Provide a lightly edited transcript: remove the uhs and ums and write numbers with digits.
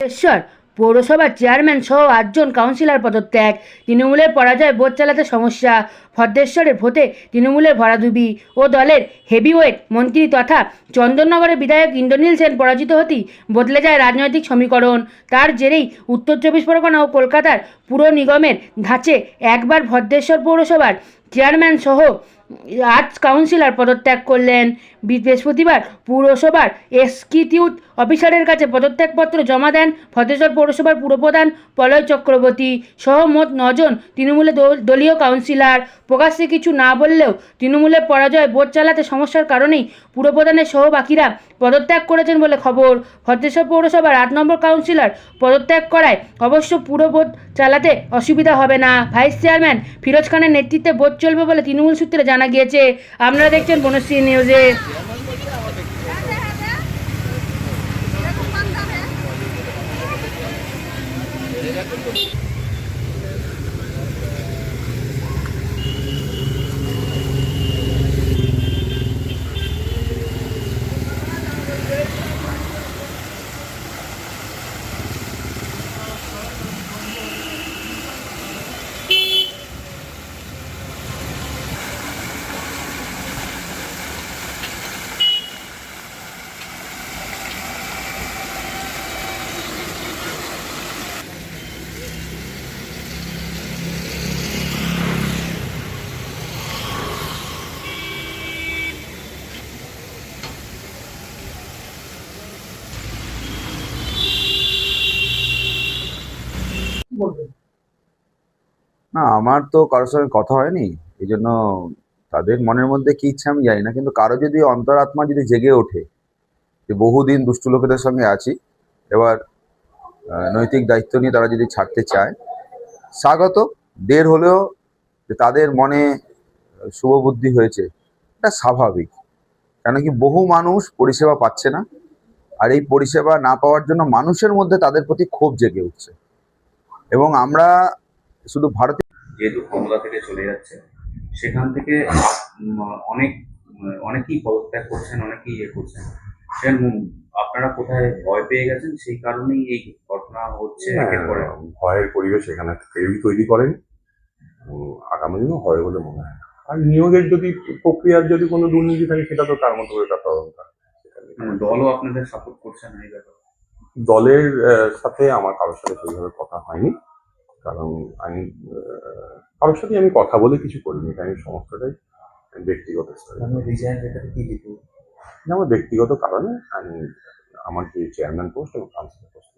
ভদ্রেশ্বর পৌরসভার চেয়ারম্যান সহ 8জন কাউন্সিলর পদত্যাগ, তৃণমূলের পরাজয় ভোট চালাতে সমস্যা। ভদ্রেশ্বরের ভোটে তৃণমূলের ভরাডুবি ও দলের হেভিওয়েট মন্ত্রী তথা চন্দননগরের বিধায়ক ইন্দ্রনীল সেন পরাজিত হতেই বদলে যায় রাজনৈতিক সমীকরণ। তার জেরেই উত্তর চব্বিশ পরগনা ও কলকাতার পুর নিগমের ধাঁচে একবার ভদ্রেশ্বর পৌরসভার চেয়ারম্যান সহ 8 কাউন্সিলর পদত্যাগ করলেন। বৃহস্পতিবার পুরসভার এক্সিকিউটিভ অফিসারের কাছে পদত্যাগপত্র জমা দেন ভদ্রেশ্বর পৌরসভার পুরপ্রধান পলয় চক্রবর্তী সহ মোট 9জন তৃণমূলের দলীয় কাউন্সিলর। প্রকাশ্যে কিছু না বললেও তৃণমূলের পরাজয় ভোট চালাতে সমস্যার কারণেই পুরপ্রধানের সহ বাকিরা পদত্যাগ করেছেন বলে খবর। ভদ্রেশ্বর পৌরসভার 8 নম্বর কাউন্সিলর পদত্যাগ করায় অবশ্য পুরো ভোট চালাতে অসুবিধা হবে না। ভাইস চেয়ারম্যান ফিরোজ খানের নেতৃত্বে ভোট চলবে বলে তৃণমূল সূত্রে জানা গিয়েছে। আপনারা দেখছেন বনশ্রী নিউজে। না, আমার তো কারোর সঙ্গে কথা হয়নি। এই জন্য তাদের মনের মধ্যে কি ইচ্ছা আমি জানি না, কিন্তু কারো যদি অন্তরাত্মা যদি জেগে ওঠে যে বহুদিন দুষ্টু লোকেদের সঙ্গে আছি, এবার নৈতিক দায়িত্ব নিয়ে তারা যদি ছাড়তে চায়, স্বাগত। দের হলেও যে তাদের মনে শুভ বুদ্ধি হয়েছে, এটা স্বাভাবিক। কেন কি বহু মানুষ পরিষেবা পাচ্ছে না, আর এই পরিষেবা না পাওয়ার জন্য মানুষের মধ্যে তাদের প্রতি ক্ষোভ জেগে উঠছে। এবং আমরা শুধু ভারতীয় যেহেতু ক্ষমতা থেকে চলে যাচ্ছে, সেখান থেকে অনেক অনেকেই পদত্যাগ করছেন, অনেকেই করছেন। সেখানে আপনারা কোথায় ভয় পেয়ে গেছেন, সেই কারণেই এই ঘটনা হচ্ছে একের পর এক? ভয়ের পরিবেশ এখানে কেউই তৈরি করেন, আগামী দিনও হয় বলে মনে হয় না। আর নিয়োগের যদি প্রক্রিয়ার যদি কোনো দুর্নীতি থাকে, সেটা তো তার মতো করে তার তদন্ত হয়। দলও আপনাদের সাপোর্ট করছে না এই ব্যাপারে? দলের সাথে আমার কারোর সাথে সেইভাবে কথা হয়নি, কারণ আমি কারোর সাথে আমি কথা বলে কিছু করিনি। আমি সমস্তটাই ব্যক্তিগত স্তরে। আমার ব্যক্তিগত কারণে আমি আমার যে চেয়ারম্যান পোস্ট এবং কাউন্সিলর পোস্ট